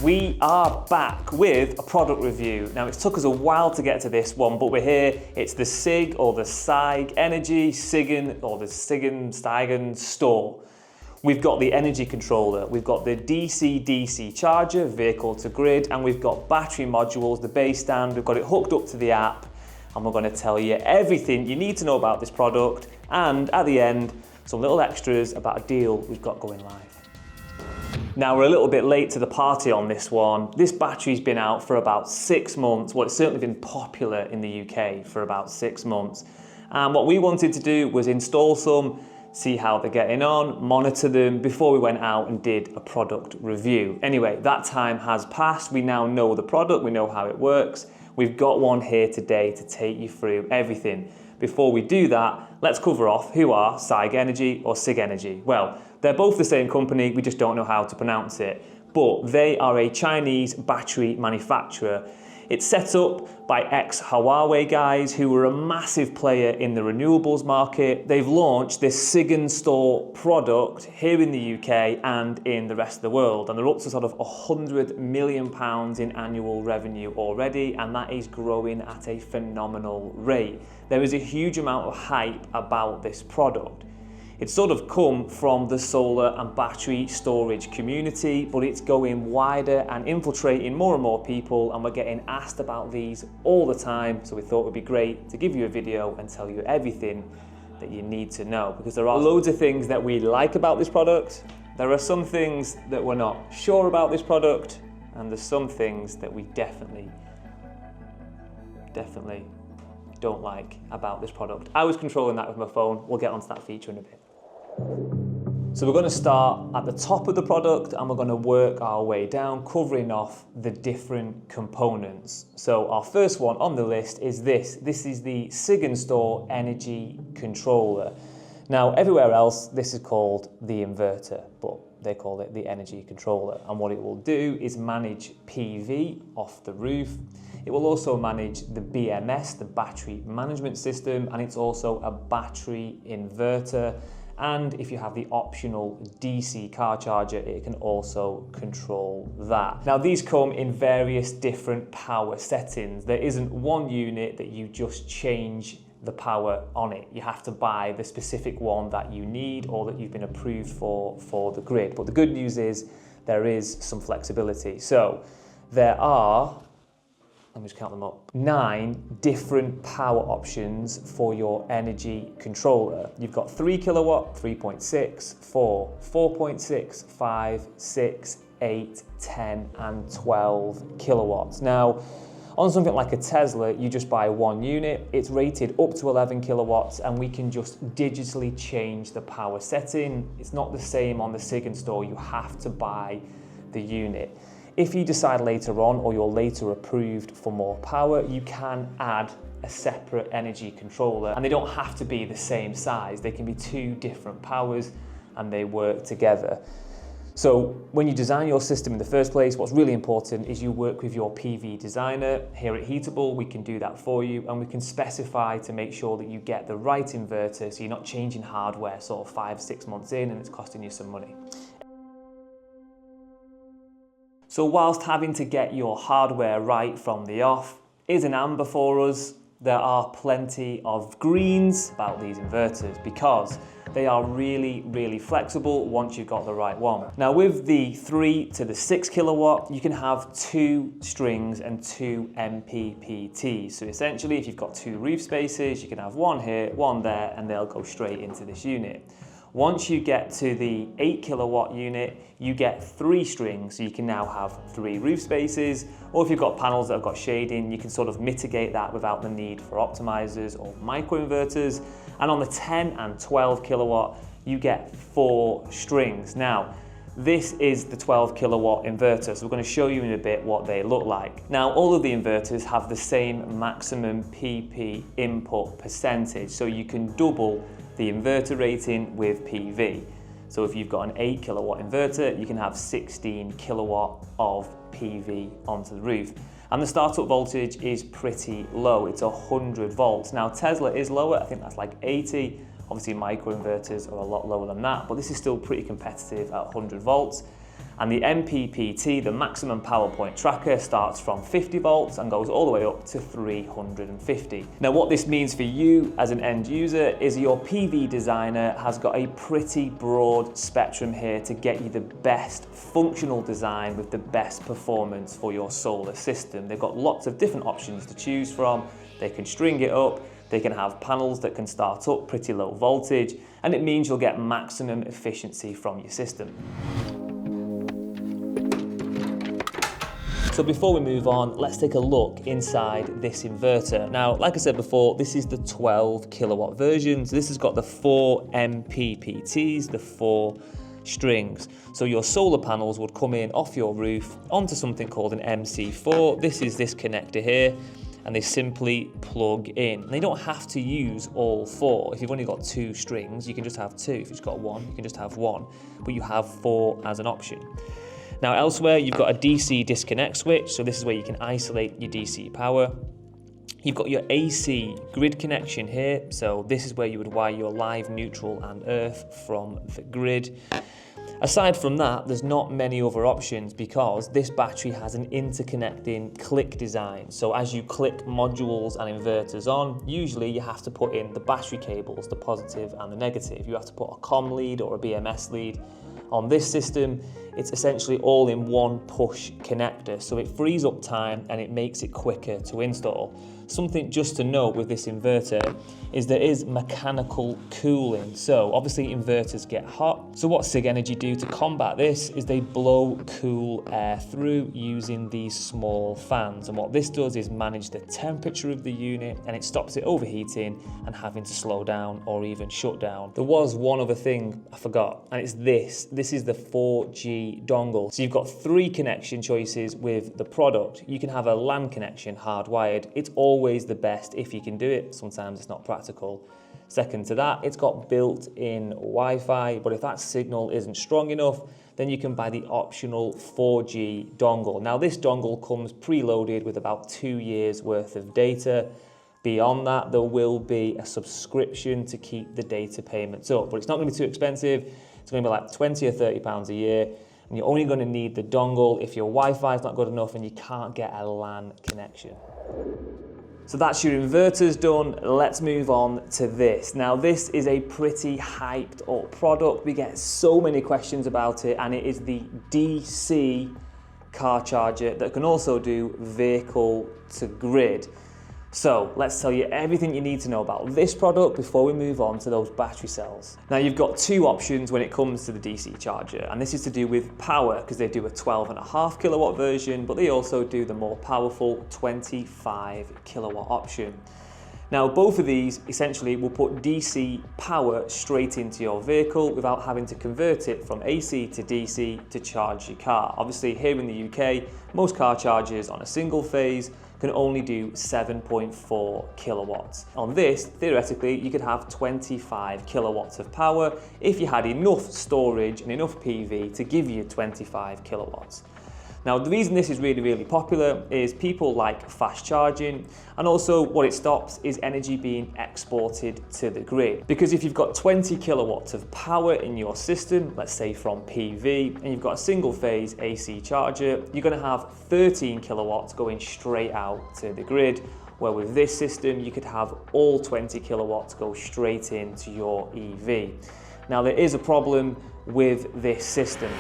We are back with a product review. Now, it took us a while to get to this one, but we're here. It's the Sig or the Sigenergy SigenStor. We've got the energy controller, we've got the DC-DC charger, vehicle to grid, and we've got battery modules, the base stand, we've got it hooked up to the app, and we're going to tell you everything you need to know about this product, and at the end, some little extras about a deal we've got going live. Now, we're a little bit late to the party on this one. This battery's been out for about 6 months. Well, it's certainly been popular in the UK for about 6 months. And what we wanted to do was install some, see how they're getting on, monitor them before we went out and did a product review. Anyway, that time has passed. We now know the product, we know how it works. We've got one here today to take you through everything. Before we do that, let's cover off who are Sigenergy or Sigenergy. Well, they're both the same company, we just don't know how to pronounce it. But they are a Chinese battery manufacturer. It's set up by ex-Huawei guys who were a massive player in the renewables market. They've launched this SigenStor product here in the UK and in the rest of the world. And they're up to sort of £100 million in annual revenue already, and that is growing at a phenomenal rate. There is a huge amount of hype about this product. It's sort of come from the solar and battery storage community, but it's going wider and infiltrating more and more people, and we're getting asked about these all the time, so we thought it would be great to give you a video and tell you everything that you need to know, because there are loads of things that we like about this product, there are some things that we're not sure about this product, and there's some things that we definitely don't like about this product. I was controlling that with my phone. We'll get onto that feature in a bit. So we're going to start at the top of the product and we're going to work our way down, covering off the different components. So our first one on the list is this. This is the SigenStor Energy Controller. Now, everywhere else, this is called the inverter, but they call it the energy controller. And what it will do is manage PV off the roof. It will also manage the BMS, the battery management system, and it's also a battery inverter. And if you have the optional DC car charger, it can also control that. Now, these come in various different power settings. There isn't one unit that you just change the power on it. You have to buy the specific one that you need or that you've been approved for the grid. But the good news is there is some flexibility. So there are, let me just count them up, 9 different power options for your energy controller. You've got 3 kilowatt, 3.6, 4, 4.6, 5, 6, 8, 10, and 12 kilowatts. Now, on something like a Tesla, you just buy one unit, it's rated up to 11 kilowatts, and we can just digitally change the power setting. It's not the same on the SigenStor, you have to buy the unit. If you decide later on, or you're later approved for more power, you can add a separate energy controller, and they don't have to be the same size. They can be 2 different powers and they work together. So when you design your system in the first place, what's really important is you work with your PV designer. Here at Heatable, we can do that for you, and we can specify to make sure that you get the right inverter so you're not changing hardware sort of 5-6 months in and it's costing you some money. So whilst having to get your hardware right from the off is an amber for us, there are plenty of greens about these inverters because they are really, really flexible once you've got the right one. Now, with the 3 to the 6 kilowatt, you can have 2 strings and 2 MPPTs. So essentially, if you've got 2 roof spaces, you can have one here, one there, and they'll go straight into this unit. Once you get to the 8 kilowatt unit, you get 3 strings, so you can now have 3 roof spaces, or if you've got panels that have got shading, you can sort of mitigate that without the need for optimizers or microinverters. And on the 10 and 12 kilowatt, you get 4 strings. Now, this is the 12 kilowatt inverter, so we're going to show you in a bit what they look like. Now, all of the inverters have the same maximum PP input percentage, so you can double the inverter rating with PV. So if you've got an 8 kilowatt inverter, you can have 16 kilowatt of PV onto the roof. And the startup voltage is pretty low, it's 100 volts. Now, Tesla is lower, I think that's like 80. Obviously, microinverters are a lot lower than that, but this is still pretty competitive at 100 volts. And the MPPT, the maximum power point tracker, starts from 50 volts and goes all the way up to 350. Now what this means for you as an end user is your PV designer has got a pretty broad spectrum here to get you the best functional design with the best performance for your solar system. They've got lots of different options to choose from. They can string it up, they can have panels that can start up pretty low voltage, and it means you'll get maximum efficiency from your system. So before we move on, let's take a look inside this inverter. Now, like I said before, this is the 12 kilowatt version. So this has got the 4 MPPTs, the 4 strings. So your solar panels would come in off your roof onto something called an MC4. This is this connector here, and they simply plug in. They don't have to use all 4. If you've only got 2 strings, you can just have 2. If you've got 1, you can just have 1, but you have 4 as an option. Now elsewhere, you've got a DC disconnect switch, so this is where you can isolate your DC power. You've got your AC grid connection here, so this is where you would wire your live, neutral and earth from the grid. Aside from that, there's not many other options because this battery has an interconnecting click design. So as you click modules and inverters on, usually you have to put in the battery cables, the positive and the negative. You have to put a COM lead or a BMS lead. On this system, it's essentially all in one push connector, so it frees up time and it makes it quicker to install. Something just to note with this inverter is there is mechanical cooling. So obviously inverters get hot. So what Sigenergy do to combat this is they blow cool air through using these small fans. And what this does is manage the temperature of the unit, and it stops it overheating and having to slow down or even shut down. There was one other thing I forgot, and it's this. This is the 4G dongle. So you've got 3 connection choices with the product. You can have a LAN connection hardwired. It's always the best if you can do it. Sometimes it's not practical. Second to that, it's got built-in Wi-Fi, but if that signal isn't strong enough, then you can buy the optional 4G dongle. Now this dongle comes preloaded with about 2 years worth of data. Beyond that, there will be a subscription to keep the data payments up, but it's not going to be too expensive. It's going to be like 20 or 30 pounds a year, and you're only going to need the dongle if your Wi-Fi is not good enough and you can't get a LAN connection. So that's your inverters done. Let's move on to this. Now this is a pretty hyped up product. We get so many questions about it, and it is the DC car charger that can also do vehicle to grid. So let's tell you everything you need to know about this product before we move on to those battery cells. Now you've got 2 options when it comes to the DC charger, and this is to do with power because they do a 12.5 kilowatt version, but they also do the more powerful 25 kilowatt option. Now both of these essentially will put DC power straight into your vehicle without having to convert it from AC to DC to charge your car. Obviously here in the UK, most car chargers on a single phase can only do 7.4 kilowatts. On this, theoretically, you could have 25 kilowatts of power if you had enough storage and enough PV to give you 25 kilowatts. Now, the reason this is really popular is people like fast charging, and also what it stops is energy being exported to the grid. Because if you've got 20 kilowatts of power in your system, let's say from PV, and you've got a single phase AC charger, you're going to have 13 kilowatts going straight out to the grid, where with this system, you could have all 20 kilowatts go straight into your EV. Now, there is a problem with this system.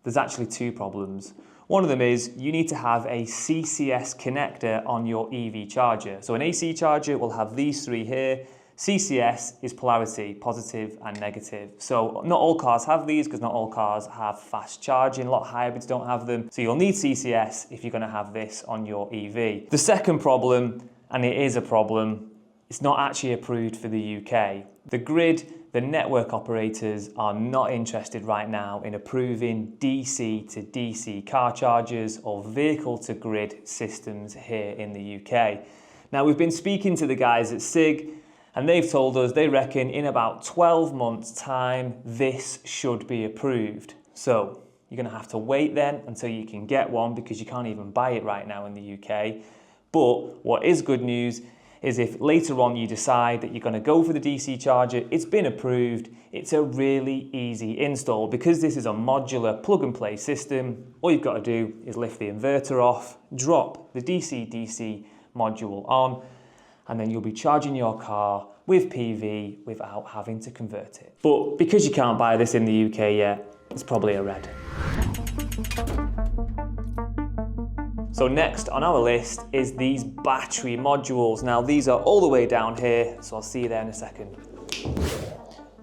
There's actually 2 problems. One of them is you need to have a CCS connector on your EV charger. So an AC charger will have these 3 here. CCS is polarity, positive and negative. So not all cars have these because not all cars have fast charging. A lot of hybrids don't have them. So you'll need CCS if you're going to have this on your EV. The second problem, and it is a problem, it's not actually approved for the UK. The grid, the network operators are not interested right now in approving DC to DC car chargers or vehicle to grid systems here in the UK. Now we've been speaking to the guys at Sig, and they've told us they reckon in about 12 months time this should be approved. So you're going to have to wait then until you can get one because you can't even buy it right now in the UK. But what is good news is if later on you decide that you're going to go for the DC charger, it's been approved, it's a really easy install. Because this is a modular plug-and-play system, all you've got to do is lift the inverter off, drop the DC-DC module on, and then you'll be charging your car with PV without having to convert it. But because you can't buy this in the UK yet, it's probably a red. So next on our list is these battery modules. Now these are all the way down here, so I'll see you there in a second.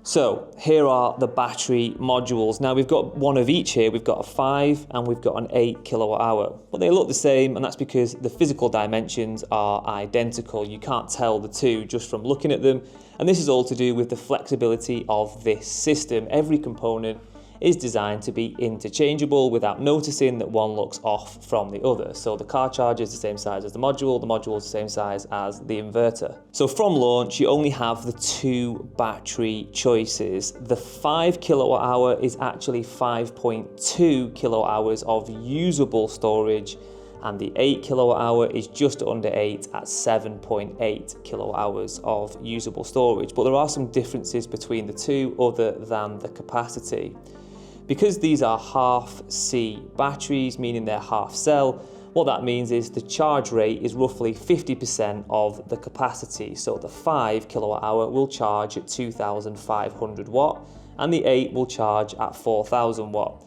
So here are the battery modules. Now we've got one of each here. We've got a 5 and we've got an 8 kilowatt hour. But they look the same, and that's because the physical dimensions are identical. You can't tell the two just from looking at them. And this is all to do with the flexibility of this system. Every component is designed to be interchangeable without noticing that one looks off from the other. So the car charger is the same size as the module is the same size as the inverter. So from launch, you only have the 2 battery choices. The 5 kilowatt hour is actually 5.2 kilowatt hours of usable storage, and the 8 kilowatt hour is just under 8 at 7.8 kilowatt hours of usable storage. But there are some differences between the two other than the capacity. Because these are half C batteries, meaning they're half cell, what that means is the charge rate is roughly 50% of the capacity. So the 5 kilowatt hour will charge at 2,500 watt and the 8 will charge at 4,000 watt.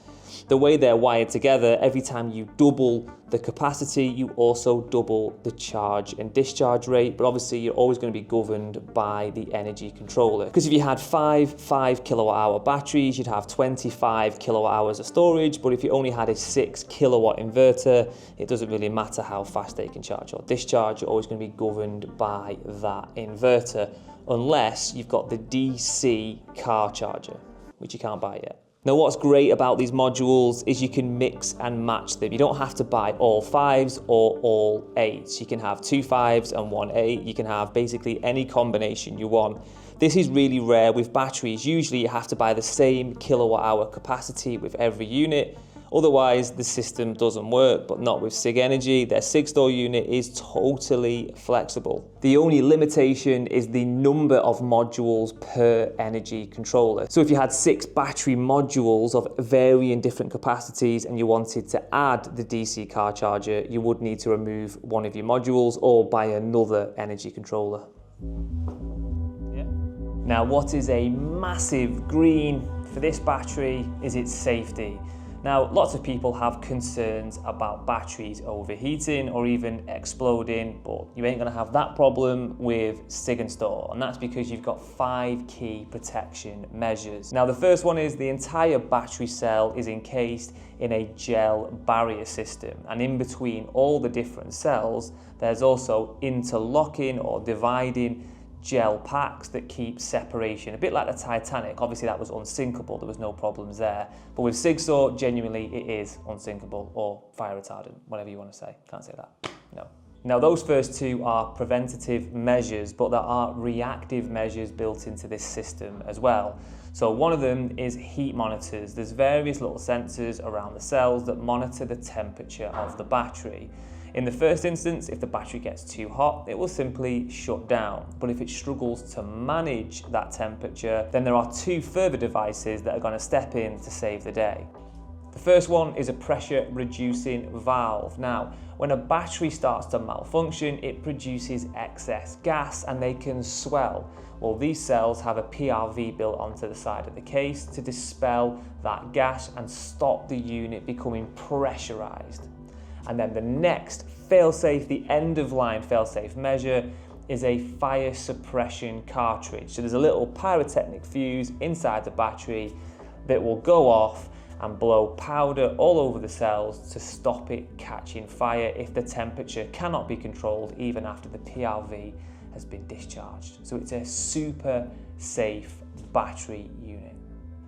The way they're wired together, every time you double the capacity, you also double the charge and discharge rate, but obviously you're always going to be governed by the energy controller. Because if you had 5 kilowatt hour batteries, you'd have 25 kilowatt hours of storage, but if you only had a 6 kilowatt inverter, it doesn't really matter how fast they can charge or discharge, you're always going to be governed by that inverter, unless you've got the DC car charger, which you can't buy yet. Now what's great about these modules is you can mix and match them. You don't have to buy all 5s or all 8s. You can have 2 5s and 1 8. You can have basically any combination you want. This is really rare with batteries. Usually you have to buy the same kilowatt hour capacity with every unit. Otherwise, the system doesn't work, but not with Sigenergy. Their SigenStor unit is totally flexible. The only limitation is the number of modules per energy controller. So if you had 6 battery modules of varying different capacities and you wanted to add the DC car charger, you would need to remove one of your modules or buy another energy controller. Now, what is a massive green for this battery is its safety. Now, lots of people have concerns about batteries overheating or even exploding, but you ain't gonna have that problem with SigenStor, and that's because you've got 5 key protection measures. Now, the first one is the entire battery cell is encased in a gel barrier system, and in between all the different cells, there's also interlocking or dividing gel packs that keep separation, a bit like the Titanic. Obviously that was unsinkable, there was no problems there, but with SigenStor, genuinely it is unsinkable or fire retardant, whatever you want to say. Can't say that, no. Now those first 2 are preventative measures, but there are reactive measures built into this system as well. So one of them is heat monitors. There's various little sensors around the cells that monitor the temperature of the battery. In the first instance, if the battery gets too hot, it will simply shut down. But if it struggles to manage that temperature, then there are 2 further devices that are going to step in to save the day. The first one is a pressure reducing valve. Now, when a battery starts to malfunction, it produces excess gas and they can swell. Well, these cells have a PRV built onto the side of the case to dispel that gas and stop the unit becoming pressurized. And then the next fail-safe, the end-of-line fail-safe measure is a fire suppression cartridge. So there's a little pyrotechnic fuse inside the battery that will go off and blow powder all over the cells to stop it catching fire if the temperature cannot be controlled even after the PRV has been discharged. So it's a super safe battery unit.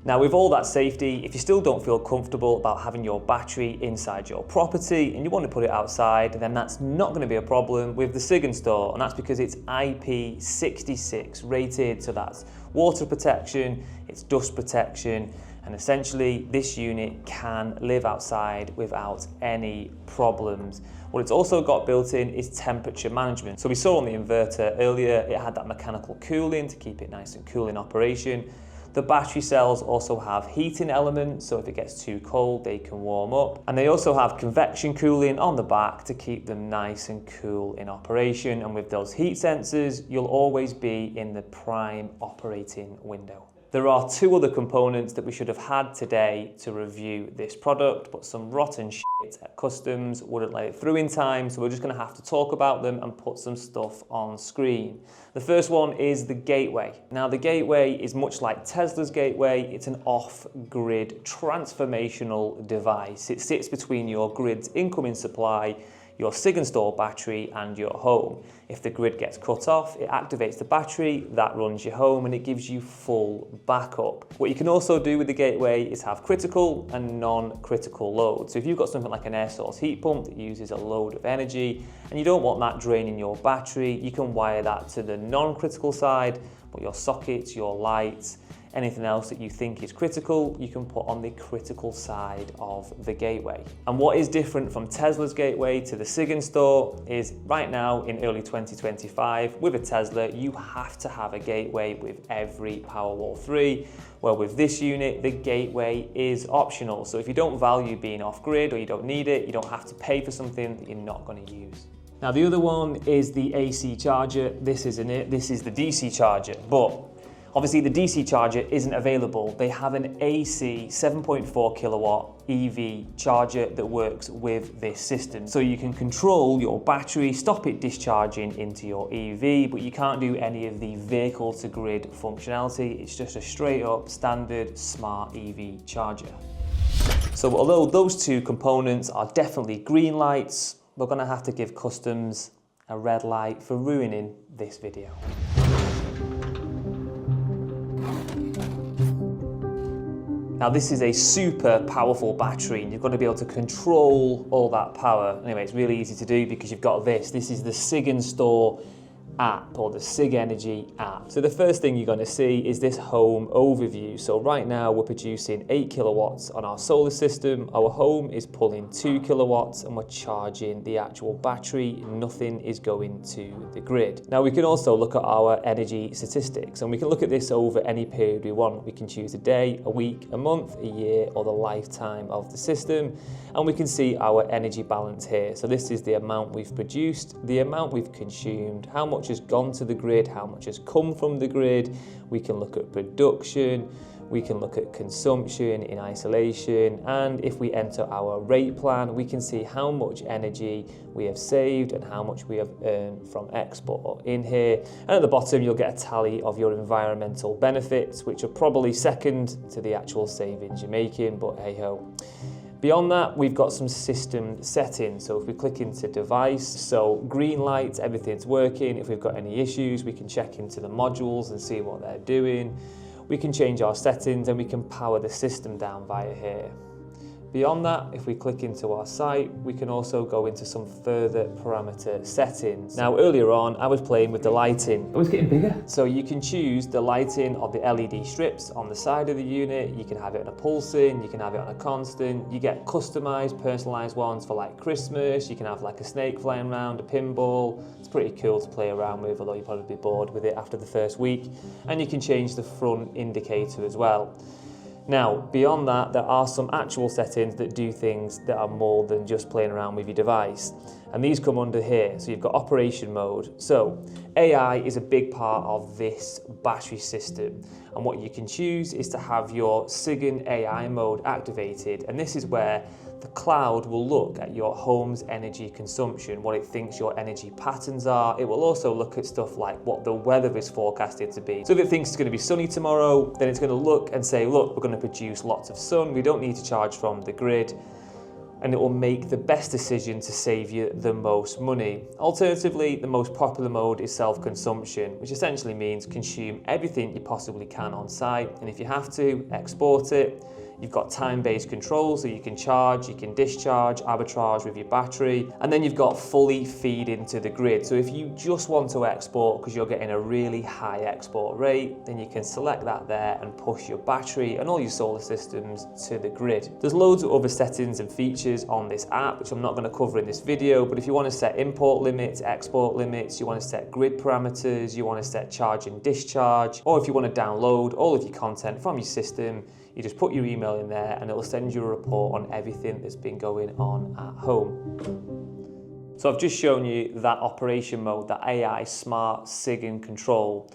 Now, with all that safety, if you still don't feel comfortable about having your battery inside your property and you want to put it outside, then that's not going to be a problem with the SigenStor, and that's because it's IP66 rated, so that's water protection, it's dust protection, And essentially, this unit can live outside without any problems. What it's also got built in is temperature management. So we saw on the inverter earlier, it had that mechanical cooling to keep it nice and cool in operation. The battery cells also have heating elements, so if it gets too cold, they can warm up. And they also have convection cooling on the back to keep them nice and cool in operation. And with those heat sensors, you'll always be in the prime operating window. There are two other components that we should have had today to review this product, but some rotten shit at customs wouldn't let it through in time, so we're just going to have to talk about them and put some stuff on screen. The first one is the gateway. Now, the gateway is much like Tesla's gateway. It's an off-grid transformational device. It sits between your grid's incoming supply, your SigenStor battery, and your home. If the grid gets cut off, it activates the battery, that runs your home, and it gives you full backup. What you can also do with the gateway is have critical and non-critical loads. So if you've got something like an air source heat pump that uses a load of energy, and you don't want that draining your battery, you can wire that to the non-critical side, but your sockets, your lights, anything else that you think is critical, you can put on the critical side of the gateway. And what is different from Tesla's gateway to the SigenStor is right now in early 2025, with a Tesla, you have to have a gateway with every Powerwall 3, where with this unit, the gateway is optional. So if you don't value being off-grid or you don't need it, you don't have to pay for something that you're not going to use. Now the other one is the AC charger. This isn't it, this is the DC charger, but obviously the DC charger isn't available. They have an AC 7.4 kilowatt EV charger that works with this system. So you can control your battery, stop it discharging into your EV, but you can't do any of the vehicle to grid functionality. It's just a straight up standard smart EV charger. So although those two components are definitely green lights, we're gonna have to give customs a red light for ruining this video. Now this is a super powerful battery and you've got to be able to control all that power. Anyway, it's really easy to do because you've got this. This is the SigenStor app or the Sigenergy app. So the first thing you're going to see is this home overview. So right now we're producing 8 kilowatts on our solar system. Our home is pulling 2 kilowatts and we're charging the actual battery. Nothing is going to the grid. Now we can also look at our energy statistics and we can look at this over any period we want. We can choose a day, a week, a month, a year, or the lifetime of the system. And we can see our energy balance here. So this is the amount we've produced, the amount we've consumed, how much has gone to the grid, how much has come from the grid. We can look at production, we can look at consumption in isolation, and if we enter our rate plan, we can see how much energy we have saved and how much we have earned from export in here. And at the bottom, you'll get a tally of your environmental benefits, which are probably second to the actual savings you're making, but hey ho. Beyond that, we've got some system settings. So if we click into device, so green light, everything's working. If we've got any issues, we can check into the modules and see what they're doing. We can change our settings and we can power the system down via here. Beyond that, if we click into our site, we can also go into some further parameter settings. Now, earlier on, I was playing with the lighting. Oh, it's getting bigger. So you can choose the lighting of the LED strips on the side of the unit. You can have it on a pulsing, you can have it on a constant. You get customized, personalized ones for like Christmas. You can have like a snake flying around, a pinball. It's pretty cool to play around with, although you'll probably be bored with it after the first week. And you can change the front indicator as well. Now, beyond that, there are some actual settings that do things that are more than just playing around with your device. And these come under here. So you've got operation mode. So AI is a big part of this battery system. And what you can choose is to have your Sigen AI mode activated. And this is where the cloud will look at your home's energy consumption, what it thinks your energy patterns are. It will also look at stuff like what the weather is forecasted to be. So if it thinks it's going to be sunny tomorrow, then it's going to look and say, look, we're going to produce lots of sun. We don't need to charge from the grid. And it will make the best decision to save you the most money. Alternatively, the most popular mode is self-consumption, which essentially means consume everything you possibly can on site. And if you have to, export it. You've got time-based control, so you can charge, you can discharge, arbitrage with your battery, and then you've got fully feed into the grid. So if you just want to export because you're getting a really high export rate, then you can select that there and push your battery and all your solar systems to the grid. There's loads of other settings and features on this app, which I'm not going to cover in this video, but if you want to set import limits, export limits, you want to set grid parameters, you want to set charge and discharge, or if you want to download all of your content from your system, you just put your email in there and it'll send you a report on everything that's been going on at home. So I've just shown you that operation mode, that AI Smart Sigen control.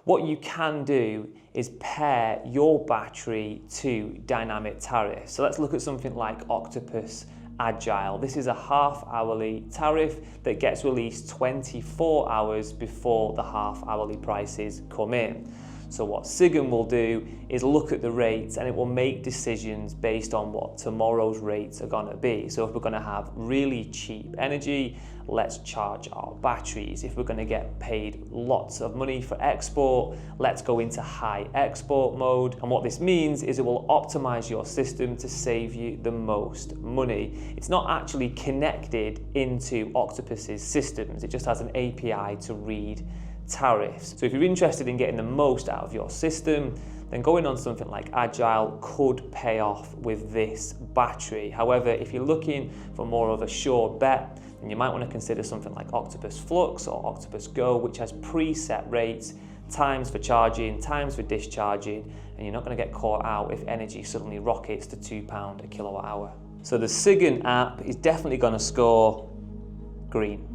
What you can do is pair your battery to dynamic tariffs. So let's look at something like Octopus Agile. This is a half-hourly tariff that gets released 24 hours before the half-hourly prices come in. So what Sigen will do is look at the rates and it will make decisions based on what tomorrow's rates are going to be. So if we're going to have really cheap energy, let's charge our batteries. If we're going to get paid lots of money for export, let's go into high export mode. And what this means is it will optimize your system to save you the most money. It's not actually connected into Octopus's systems. It just has an API to read tariffs. So if you're interested in getting the most out of your system, then going on something like Agile could pay off with this battery. However, if you're looking for more of a sure bet, then you might want to consider something like Octopus Flux or Octopus Go, which has preset rates, times for charging, times for discharging, and you're not going to get caught out if energy suddenly rockets to £2 a kilowatt hour. So the Sigen app is definitely going to score green.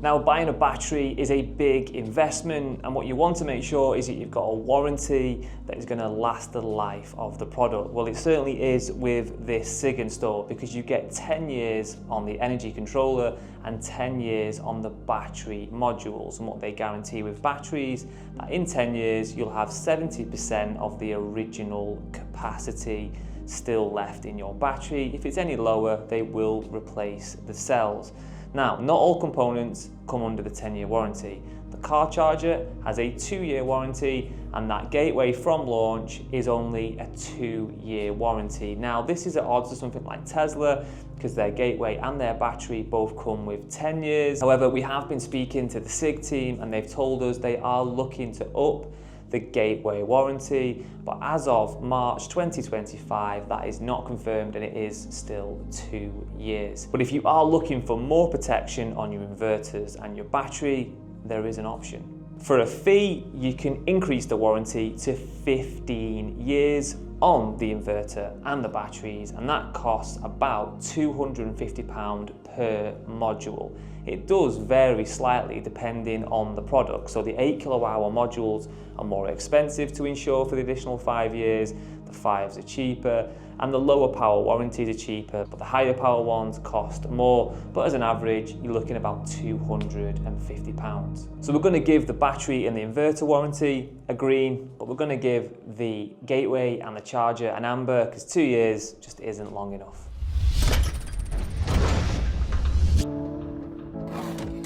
Now, buying a battery is a big investment, and what you want to make sure is that you've got a warranty that is going to last the life of the product. Well, it certainly is with this SigenStor, because you get 10 years on the energy controller and 10 years on the battery modules. And what they guarantee with batteries, that in 10 years you'll have 70% of the original capacity still left in your battery. If it's any lower, they will replace the cells. Now, not all components come under the 10-year warranty. The car charger has a 2-year warranty, and that gateway from launch is only a 2-year warranty. Now, this is at odds to something like Tesla, because their gateway and their battery both come with 10 years. However, we have been speaking to the Sig team, and they've told us they are looking to up the gateway warranty, but as of March 2025, that is not confirmed and it is still 2 years. But if you are looking for more protection on your inverters and your battery, there is an option. For a fee, you can increase the warranty to 15 years on the inverter and the batteries, and that costs about £250 per module. It does vary slightly depending on the product. So the 8 kWh modules are more expensive to insure for the additional 5 years, the 5s are cheaper, and the lower power warranties are cheaper, but the higher power ones cost more. But as an average, you're looking about £250. So we're going to give the battery and the inverter warranty a green, but we're going to give the gateway and the charger an amber, because 2 years just isn't long enough.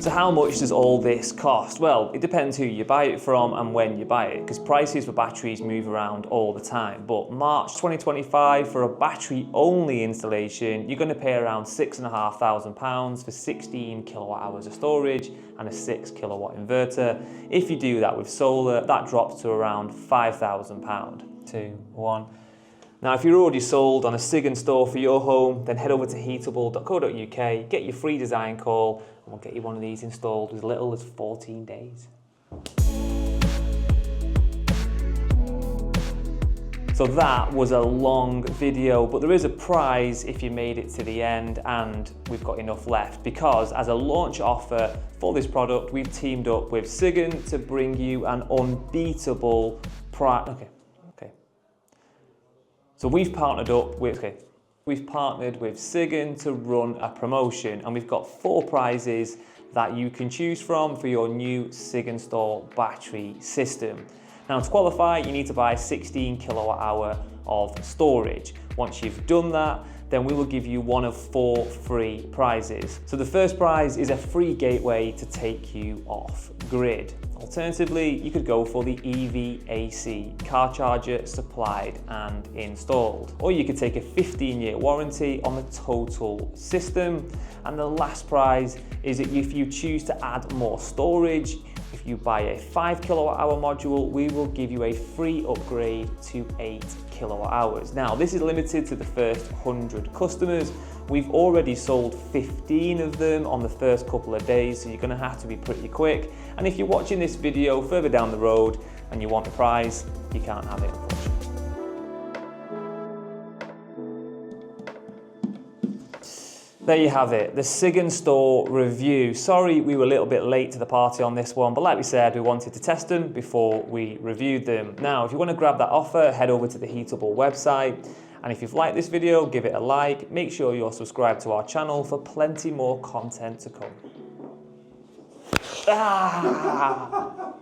So how much does all this cost? Well, it depends who you buy it from and when you buy it, because prices for batteries move around all the time. But March 2025, for a battery-only installation, you're going to pay around £6,500 for 16 kilowatt hours of storage and a 6 kilowatt inverter. If you do that with solar, that drops to around £5,000. 2, 1. Now, if you're already sold on a SigenStor for your home, then head over to heatable.co.uk, get your free design call, and we'll get you one of these installed as little as 14 days. So that was a long video, but there is a prize if you made it to the end, and we've got enough left, because as a launch offer for this product, we've teamed up with Sigen to bring you an unbeatable prize. Okay. So we've partnered with Sigen to run a promotion, and we've got 4 prizes that you can choose from for your new SigenStor battery system. Now, to qualify, you need to buy 16 kilowatt hour of storage. Once you've done that, then we will give you one of 4 free prizes. So the first prize is a free gateway to take you off grid. Alternatively, you could go for the EV AC, car charger supplied and installed. Or you could take a 15-year warranty on the total system. And the last prize is that if you choose to add more storage, if you buy a 5 kilowatt-hour module, we will give you a free upgrade to 8 kilowatt-hours. Now, this is limited to the first 100 customers. We've already sold 15 of them on the first couple of days, so you're gonna have to be pretty quick. And if you're watching this video further down the road and you want the prize, you can't have it, unfortunately. There you have it, the SigenStor review. Sorry we were a little bit late to the party on this one, but like we said, we wanted to test them before we reviewed them. Now, if you want to grab that offer, head over to the Heatable website. And if you've liked this video, give it a like. Make sure you're subscribed to our channel for plenty more content to come.